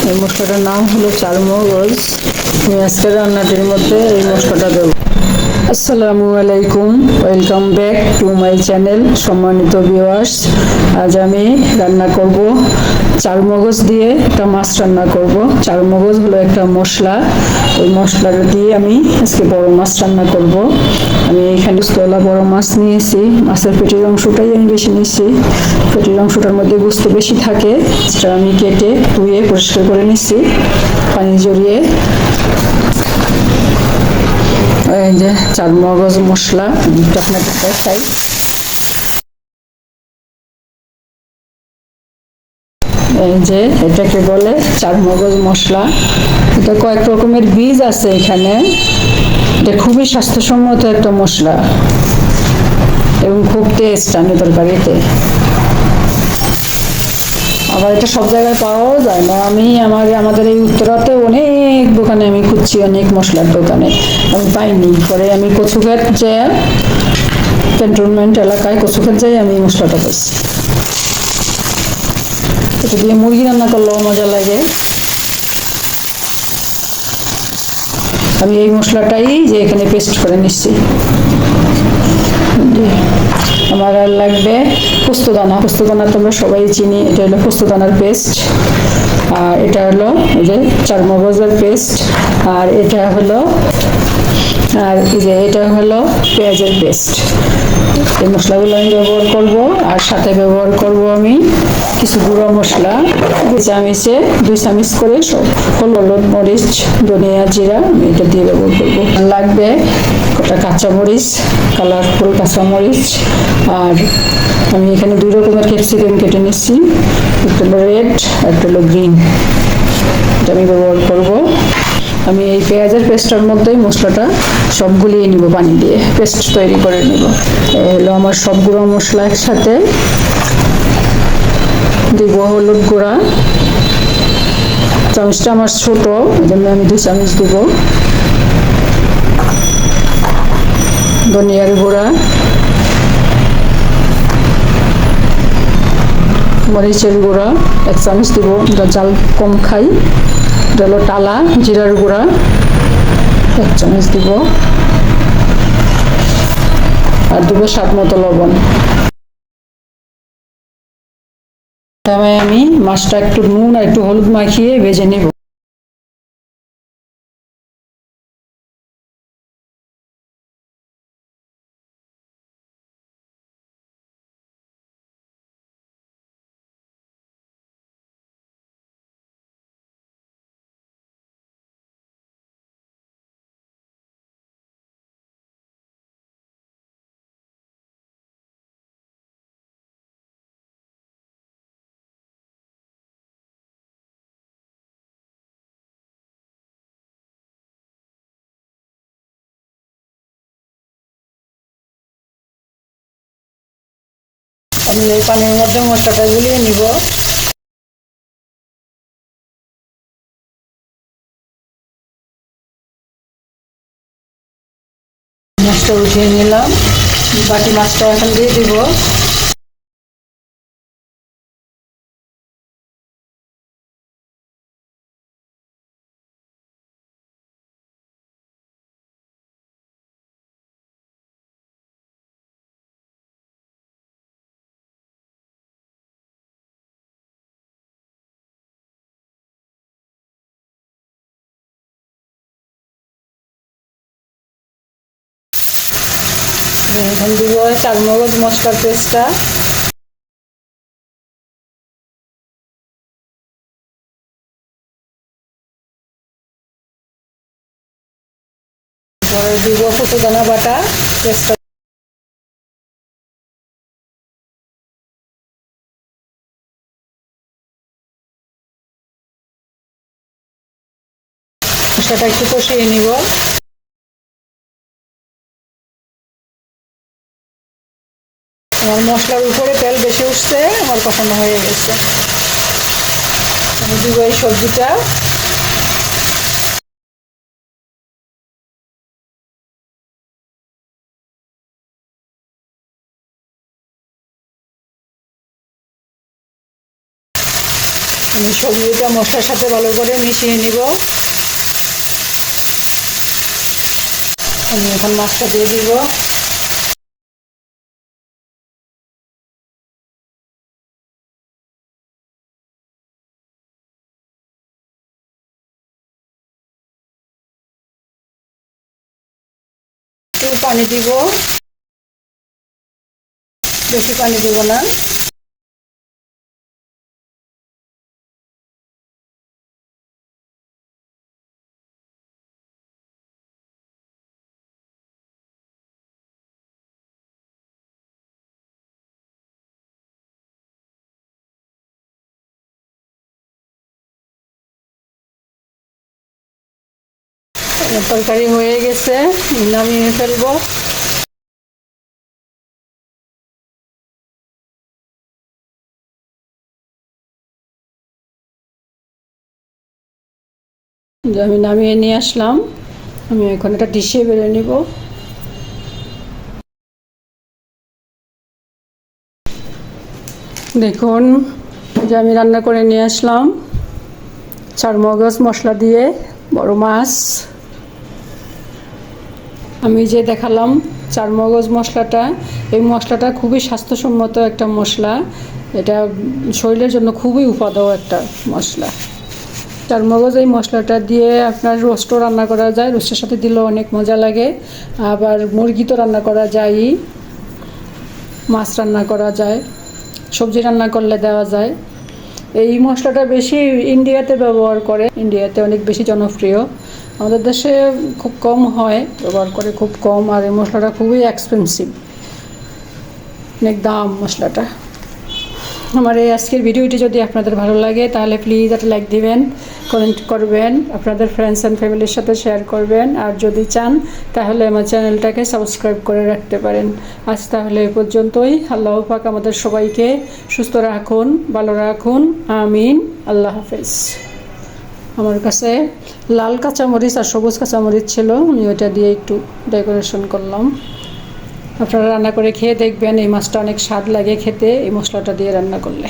এই মশলাটার নাম হলো চারমগজ। আমি আজকে রান্নাটির মধ্যে এই মশলাটা দেব। আসসালামু আলাইকুম, welcome back to my channel. সম্মানিত ভিউয়ার্স, আজ আমি রান্না করব চারমগজ দিয়ে একটা মাছ রান্না করব। চারমগজ হলো একটা মশলা, ওই মশলাটা দিয়ে আমি আজকে বড় মাছ রান্না করব। আমি এখানে তোলা বড় মাছ নিয়েছি, মাছের পেটের অংশটাই আমি বেশি নিচ্ছি। পেটের অংশটার মধ্যে গোস্ত বেশি থাকে, সেটা আমি কেটে ধুয়ে পরিষ্কার করে নিচ্ছি পানি জড়িয়ে। এই যে চারমগজ মশলা আপনাদের দেখাই। এই যে এটাকে বলে চারমগজ মশলা। এটা কয়েক রকমের বীজ আছে এখানে। এটা খুবই স্বাস্থ্যসম্মত একটা মশলা এবং খুব টেস্ট আনে তরকারিতে। আবার এটা সব জায়গায় পাওয়াও যায় না। আমি আমাদের এই উত্তরাতে অনেক দোকানে আমি খুঁজছি, অনেক মশলার দোকানে আমি পাইনি। পরে আমি কচুঘাট যে ক্যান্টনমেন্ট এলাকায় কচুঘাট যাই আমি মশলাটা পাইছি। এটা দিয়ে মুরগি রান্না করলেও মজা লাগে। আমি এই মশলাটাই যে এখানে পেস্ট করে নিচ্ছি। আমার আর লাগবে পোস্তদানা। পোস্তদানা তোমরা সবাই চিনি, এটা হলো পোস্তদানার পেস্ট। আর এটা হলো এই যে চারমগজের পেস্ট। আর এটা হলো এটা হলো পেঁয়াজের পেস্ট। এই মশলাগুলো আমি ব্যবহার করব। আর সাথে ব্যবহার করব আমি কিছু গুঁড়ো মশলা, 2 চামচে 2 চামচ করে সব হলুদ, মরিচ, ধনিয়া, জিরা আমি এটা দিয়ে ব্যবহার করব। লাগবে কটা কাঁচামরিচ, কালারফুল কাঁচামরিচ। আর আমি এখানে 2 রকমের ক্যাপসিকাম কেটে নিচ্ছি, একটা হলো রেড আর একটা হলো গ্রিন। এটা আমি ব্যবহার করব। আমি এই পেঁয়াজের পেস্টের মধ্যেই মশলাটা সব গুলিয়ে নিব, পানি দিয়ে পেস্ট তৈরি করে নিব। এই হলো আমার সব গুঁড়ো মশলা একসাথে দিব। হলুদ গুঁড়া, চামচটা আমার ছোট, এই জন্য আমি 2 চামচ দিব। ধনিয়ার গুঁড়া, মরিচের গুঁড়া 1 চামচ দিব, জাল কম খাই। এটা হলো টালা জিরার গুঁড়া 1 চামচ দিব। আর দিব স্বাদ মতো লবণ। আমি মাছটা একটু নুন আর একটু হলুদ মাখিয়ে ভেজে নেব। আমি এই পানির মধ্যে মশলাটা গুলিয়ে নিব। মাছটা উঠিয়ে নিলাম, বাকি মাছটা এখন দিয়ে দিব। এখন দিব চারমগজ মশলার পেস্টটা। পরে দিব পোস্তদানা বাটা পেস্টটা। মশলাটা একটু কষিয়ে নিব। আমার মশলার উপরে তেল বেশি উঠছে, আমার কষানো হয়ে গেছে। আমি দিব এই সবজিটা। আমি সবজিটা মশলার সাথে ভালো করে মিশিয়ে নিব। আমি এখন মাছটা দিয়ে দিব। একটু পানি দিব, বেশি পানি দিব না। তরকারি হয়ে গেছে, নামিয়ে ফেলবো। আমি নামিয়ে নিয়ে আসলাম। আমি এখন একটা ডিশে বেড়ে নিব। দেখুন যে আমি রান্না করে নিয়ে আসলাম চারমগজ মশলা দিয়ে বড় মাছ। আমি যে দেখালাম চারমগজ মশলাটা, এই মশলাটা খুবই স্বাস্থ্যসম্মত একটা মশলা। এটা শরীরের জন্য খুবই উপাদেয় একটা মশলা। চারমগজ এই মশলাটা দিয়ে আপনার রোস্টও রান্না করা যায়, রোস্টের সাথে দিলেও অনেক মজা লাগে। আবার মুরগি তো রান্না করা যায়, মাছ রান্না করা যায়, সবজি রান্না করলে দেওয়া যায়। এই মশলাটা বেশি ইন্ডিয়াতে ব্যবহার করে, ইন্ডিয়াতে অনেক বেশি জনপ্রিয়। আমাদের দেশে খুব কম হয়, ব্যবহার করে খুব কম। আর এই মশলাটা খুবই এক্সপেন্সিভ, অনেক দাম মশলাটা। আমার এই আজকের ভিডিওটি যদি আপনাদের ভালো লাগে তাহলে প্লিজ একটা লাইক দিবেন, কমেন্ট করবেন, আপনাদের ফ্রেন্ডস অ্যান্ড ফ্যামিলির সাথে শেয়ার করবেন। আর যদি চান তাহলে আমার চ্যানেলটাকে সাবস্ক্রাইব করে রাখতে পারেন। আজ তাহলে এই পর্যন্তই। আল্লাহ পাক আমাদের সবাইকে সুস্থ রাখুন, ভালো রাখুন, আমিন। আল্লাহ হাফেজ। আমার কাছে লাল কাঁচামরিচ আর সবুজ কাঁচামরিচ ছিল, আমি ওইটা দিয়ে একটু ডেকোরেশন করলাম। আপনারা রান্না করে খেয়ে দেখবেন, এই মাছটা অনেক স্বাদ লাগে খেতে এই মশলাটা দিয়ে রান্না করলে।